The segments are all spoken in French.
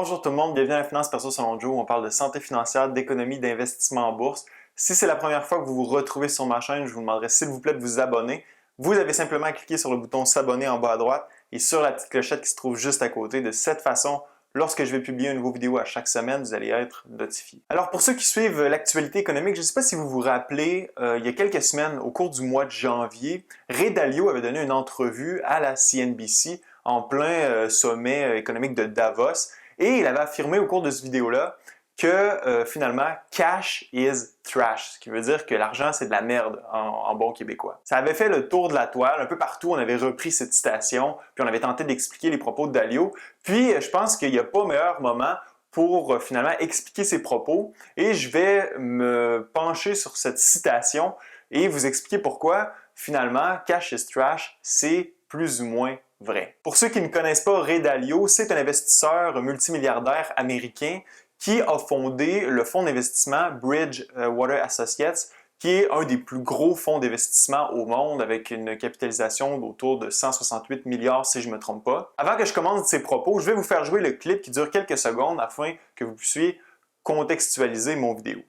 Bonjour tout le monde, bienvenue à la Finance Perso selon Joe où on parle de santé financière, d'économie, d'investissement en bourse. Si c'est la première fois que vous vous retrouvez sur ma chaîne, je vous demanderai s'il vous plaît de vous abonner. Vous avez simplement à cliquer sur le bouton s'abonner en bas à droite et sur la petite clochette qui se trouve juste à côté. De cette façon, lorsque je vais publier une nouvelle vidéo à chaque semaine, vous allez être notifié. Alors pour ceux qui suivent l'actualité économique, je ne sais pas si vous vous rappelez, il y a quelques semaines, au cours du mois de janvier, Ray Dalio avait donné une entrevue à la CNBC en plein sommet économique de Davos. Et il avait affirmé au cours de cette vidéo-là que finalement, cash is trash, ce qui veut dire que l'argent, c'est de la merde en bon québécois. Ça avait fait le tour de la toile, un peu partout, on avait repris cette citation, puis on avait tenté d'expliquer les propos de Dalio. Puis je pense qu'il n'y a pas meilleur moment pour finalement expliquer ses propos, et je vais me pencher sur cette citation et vous expliquer pourquoi finalement, cash is trash, c'est plus ou moins vrai. Pour ceux qui ne connaissent pas Ray Dalio, c'est un investisseur multimilliardaire américain qui a fondé le fonds d'investissement Bridgewater Associates, qui est un des plus gros fonds d'investissement au monde avec une capitalisation d'autour de 168 milliards si je ne me trompe pas. Avant que je commence ces propos, je vais vous faire jouer le clip qui dure quelques secondes afin que vous puissiez contextualiser mon vidéo.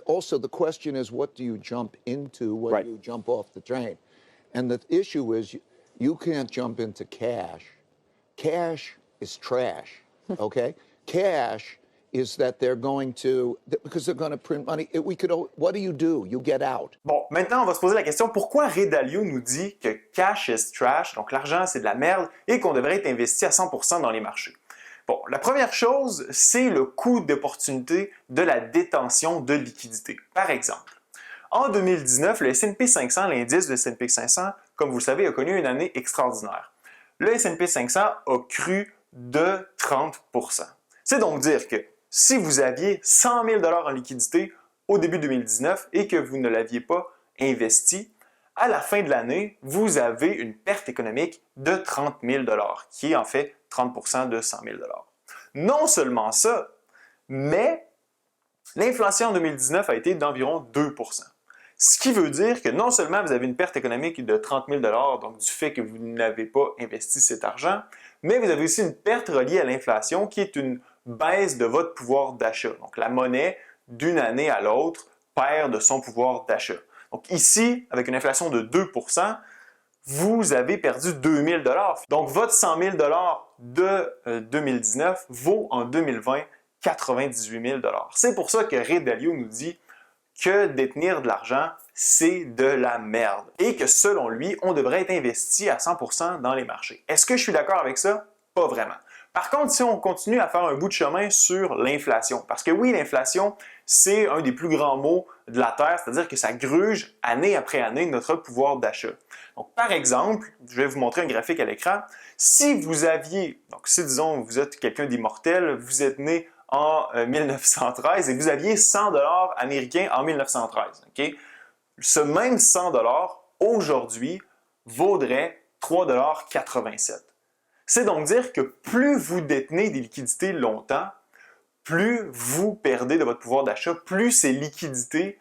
Also the question is, what do you jump into when you jump off the train? And the issue is you can't jump into cash. Cash is trash, okay? Cash is that they're going to, because they're going to print money. What do? You get out. Bon, maintenant, on va se poser la question, pourquoi Ray Dalio nous dit que cash is trash, donc l'argent c'est de la merde, et qu'on devrait être investi à 100% dans les marchés? Bon, la première chose, c'est le coût d'opportunité de la détention de liquidités. Par exemple, en 2019, le S&P 500, l'indice de S&P 500, comme vous le savez, a connu une année extraordinaire. Le S&P 500 a cru de 30%. C'est donc dire que si vous aviez 100 000 $ en liquidité au début 2019 et que vous ne l'aviez pas investi, à la fin de l'année, vous avez une perte économique de 30 000 $, qui est en fait 30% de 100 000 $. Non seulement ça, mais l'inflation en 2019 a été d'environ 2%. Ce qui veut dire que non seulement vous avez une perte économique de 30 000 $, donc du fait que vous n'avez pas investi cet argent, mais vous avez aussi une perte reliée à l'inflation qui est une baisse de votre pouvoir d'achat. Donc la monnaie, d'une année à l'autre, perd de son pouvoir d'achat. Donc ici, avec une inflation de 2%, vous avez perdu 2 000 $. Donc votre 100 000 $ de 2019 vaut en 2020 98 000 $. C'est pour ça que Ray Dalio nous dit que détenir de l'argent, c'est de la merde. Et que selon lui, on devrait être investi à 100% dans les marchés. Est-ce que je suis d'accord avec ça? Pas vraiment. Par contre, si on continue à faire un bout de chemin sur l'inflation, parce que oui, l'inflation, c'est un des plus grands maux de la Terre, c'est-à-dire que ça gruge année après année notre pouvoir d'achat. Donc, par exemple, je vais vous montrer un graphique à l'écran. Si vous aviez, donc si disons vous êtes quelqu'un d'immortel, vous êtes né en 1913 et vous aviez 100 $ américains en 1913, ok? Ce même 100 $ aujourd'hui vaudrait 3,87 $. C'est donc dire que plus vous détenez des liquidités longtemps, plus vous perdez de votre pouvoir d'achat, plus ces liquidités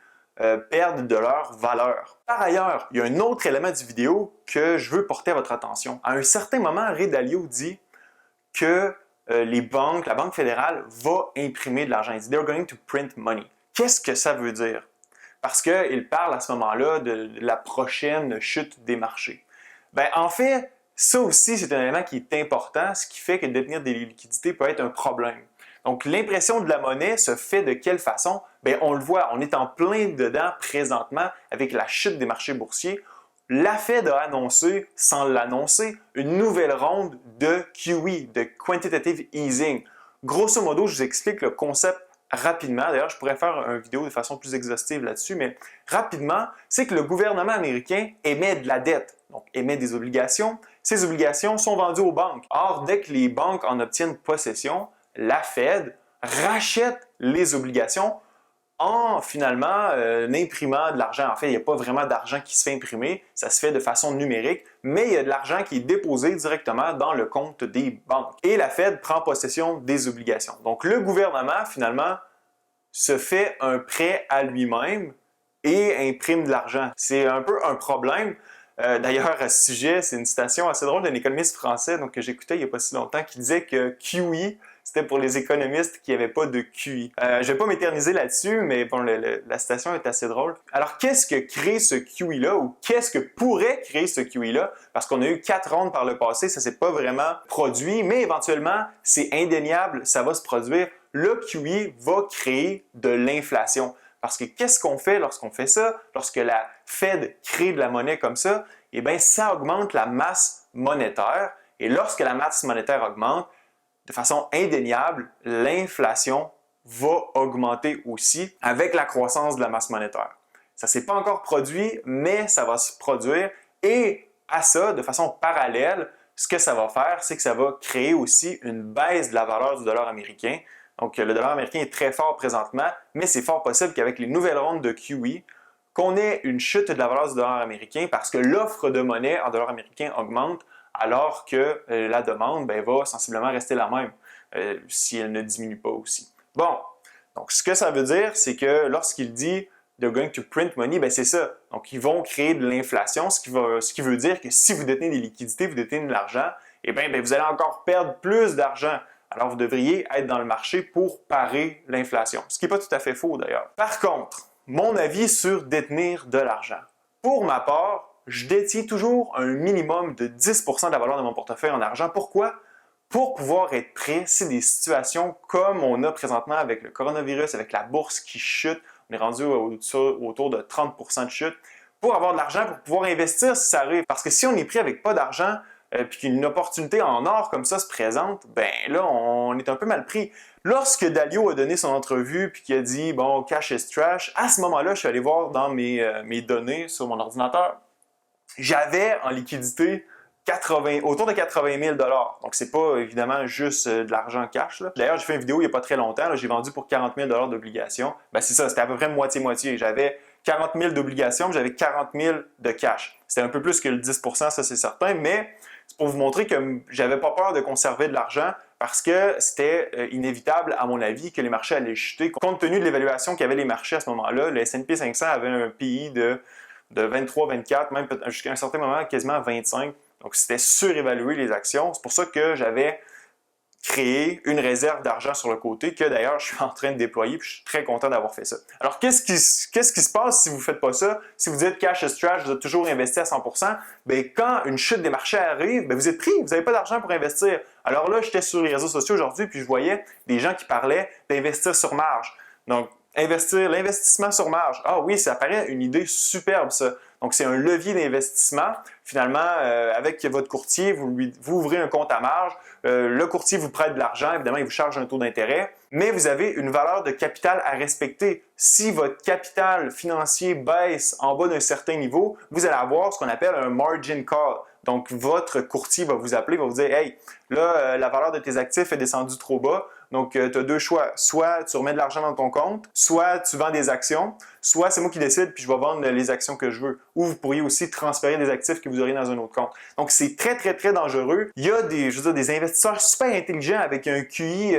perdent de leur valeur. Par ailleurs, il y a un autre élément du vidéo que je veux porter à votre attention. À un certain moment, Ray Dalio dit que les banques, la Banque fédérale va imprimer de l'argent. Il dit « they're going to print money ». Qu'est-ce que ça veut dire? Parce qu'il parle à ce moment-là de la prochaine chute des marchés. Ben, en fait, ça aussi, c'est un élément qui est important, ce qui fait que détenir des liquidités peut être un problème. Donc, l'impression de la monnaie se fait de quelle façon? Bien, on le voit, on est en plein dedans présentement avec la chute des marchés boursiers. La Fed a annoncé, sans l'annoncer, une nouvelle ronde de QE, de Quantitative Easing. Grosso modo, je vous explique le concept rapidement. D'ailleurs, je pourrais faire une vidéo de façon plus exhaustive là-dessus, mais rapidement, c'est que le gouvernement américain émet de la dette, donc émet des obligations. Ces obligations sont vendues aux banques. Or, dès que les banques en obtiennent possession, la Fed rachète les obligations en finalement imprimant de l'argent. En fait, il n'y a pas vraiment d'argent qui se fait imprimer, ça se fait de façon numérique, mais il y a de l'argent qui est déposé directement dans le compte des banques. Et la Fed prend possession des obligations. Donc le gouvernement, finalement, se fait un prêt à lui-même et imprime de l'argent. C'est un peu un problème. D'ailleurs, à ce sujet, c'est une citation assez drôle d'un économiste français que j'écoutais il n'y a pas si longtemps qui disait que QE, C'était pour les économistes qui n'avaient pas de QI. Je vais pas m'éterniser là-dessus, mais bon, la citation est assez drôle. Alors, qu'est-ce que crée ce QI-là ou qu'est-ce que pourrait créer ce QI-là? Parce qu'on a eu 4 rondes par le passé, ça s'est pas vraiment produit, mais éventuellement, c'est indéniable, ça va se produire. Le QE va créer de l'inflation. Parce que qu'est-ce qu'on fait lorsqu'on fait ça? Lorsque la Fed crée de la monnaie comme ça, eh bien, ça augmente la masse monétaire. Et lorsque la masse monétaire augmente, de façon indéniable, l'inflation va augmenter aussi avec la croissance de la masse monétaire. Ça ne s'est pas encore produit, mais ça va se produire. Et à ça, de façon parallèle, ce que ça va faire, c'est que ça va créer aussi une baisse de la valeur du dollar américain. Donc, le dollar américain est très fort présentement, mais c'est fort possible qu'avec les nouvelles rondes de QE, qu'on ait une chute de la valeur du dollar américain parce que l'offre de monnaie en dollars américains augmente alors que la demande va sensiblement rester la même si elle ne diminue pas aussi. Bon, donc ce que ça veut dire, c'est que lorsqu'il dit « they're going to print money », c'est ça. Donc, ils vont créer de l'inflation, ce qui veut dire que si vous détenez des liquidités, vous détenez de l'argent, vous allez encore perdre plus d'argent. Alors, vous devriez être dans le marché pour parer l'inflation, ce qui n'est pas tout à fait faux d'ailleurs. Par contre, mon avis sur détenir de l'argent. Pour ma part, je détiens toujours un minimum de 10% de la valeur de mon portefeuille en argent. Pourquoi? Pour pouvoir être prêt si des situations comme on a présentement avec le coronavirus, avec la bourse qui chute, on est rendu autour de 30% de chute, pour avoir de l'argent pour pouvoir investir si ça arrive. Parce que si on est pris avec pas d'argent, puis qu'une opportunité en or comme ça se présente, là, on est un peu mal pris. Lorsque Dalio a donné son entrevue puis qu'il a dit « bon, cash is trash », à ce moment-là, je suis allé voir dans mes données sur mon ordinateur. J'avais en liquidité autour de 80 000 $. Donc, c'est pas évidemment juste de l'argent cash. D'ailleurs, j'ai fait une vidéo il n'y a pas très longtemps. J'ai vendu pour 40 000 $ d'obligations. C'est ça, c'était à peu près moitié-moitié. J'avais 40 000 d'obligations, j'avais 40 000 de cash. C'était un peu plus que le 10%, ça c'est certain, mais c'est pour vous montrer que j'avais pas peur de conserver de l'argent parce que c'était inévitable, à mon avis, que les marchés allaient chuter. Compte tenu de l'évaluation qu'avaient les marchés à ce moment-là, le S&P 500 avait un PI de 23, 24, même jusqu'à un certain moment quasiment 25. Donc, c'était surévalué les actions. C'est pour ça que j'avais créé une réserve d'argent sur le côté que d'ailleurs je suis en train de déployer et je suis très content d'avoir fait ça. Alors, qu'est-ce qui se passe si vous ne faites pas ça? Si vous dites cash is trash, vous êtes toujours investi à 100%, quand une chute des marchés arrive, vous êtes pris, vous n'avez pas d'argent pour investir. Alors là, j'étais sur les réseaux sociaux aujourd'hui puis je voyais des gens qui parlaient d'investir sur marge. Donc, l'investissement sur marge. Ah oui, ça paraît une idée superbe, ça. Donc, c'est un levier d'investissement. Finalement, avec votre courtier, vous ouvrez un compte à marge. Le courtier vous prête de l'argent. Évidemment, il vous charge un taux d'intérêt. Mais vous avez une valeur de capital à respecter. Si votre capital financier baisse en bas d'un certain niveau, vous allez avoir ce qu'on appelle un margin call. Donc, votre courtier va vous appeler, va vous dire « Hey, là, la valeur de tes actifs est descendue trop bas. Donc, tu as deux choix. Soit tu remets de l'argent dans ton compte, soit tu vends des actions, soit c'est moi qui décide puis je vais vendre les actions que je veux. Ou vous pourriez aussi transférer des actifs que vous aurez dans un autre compte. Donc, c'est très, très, très dangereux. Il y a des investisseurs super intelligents avec un QI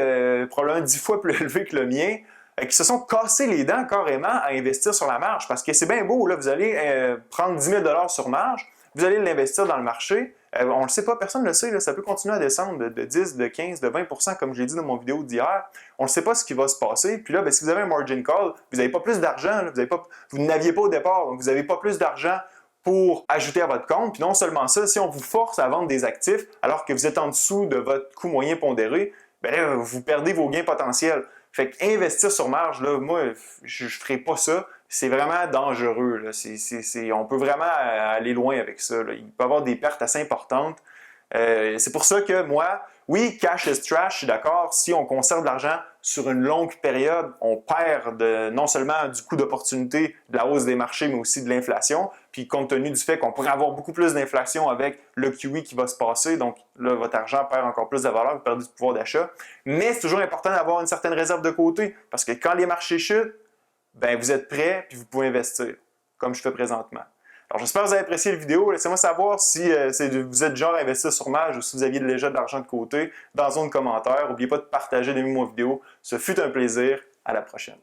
probablement 10 fois plus élevé que le mien qui se sont cassés les dents carrément à investir sur la marge. Parce que c'est bien beau, là, vous allez prendre 10 000 $ sur marge, vous allez l'investir dans le marché. On ne le sait pas, personne ne le sait, là, ça peut continuer à descendre de 10, de 15, de 20 % comme je l'ai dit dans mon vidéo d'hier. On ne sait pas ce qui va se passer. Puis là, si vous avez un margin call, vous n'avez pas plus d'argent, vous n'aviez pas au départ, donc vous n'avez pas plus d'argent pour ajouter à votre compte. Puis non seulement ça, si on vous force à vendre des actifs alors que vous êtes en dessous de votre coût moyen pondéré, là, vous perdez vos gains potentiels. Fait qu'investir sur marge, là, moi, je ne ferai pas ça. C'est vraiment dangereux. Là. On peut vraiment aller loin avec ça. Là. Il peut y avoir des pertes assez importantes. C'est pour ça que moi, oui, cash is trash, je suis d'accord. Si on conserve de l'argent sur une longue période, on perd non seulement du coût d'opportunité de la hausse des marchés, mais aussi de l'inflation. Puis compte tenu du fait qu'on pourrait avoir beaucoup plus d'inflation avec le QE qui va se passer, donc là, votre argent perd encore plus de valeur, vous perdez du pouvoir d'achat. Mais c'est toujours important d'avoir une certaine réserve de côté, parce que quand les marchés chutent, vous êtes prêt puis vous pouvez investir, comme je fais présentement. Alors, j'espère que vous avez apprécié la vidéo. Laissez-moi savoir si vous êtes genre à investir sur marge ou si vous aviez déjà de l'argent de côté dans la zone commentaire. N'oubliez pas de partager, d'aimer mon vidéo. Ce fut un plaisir. À la prochaine.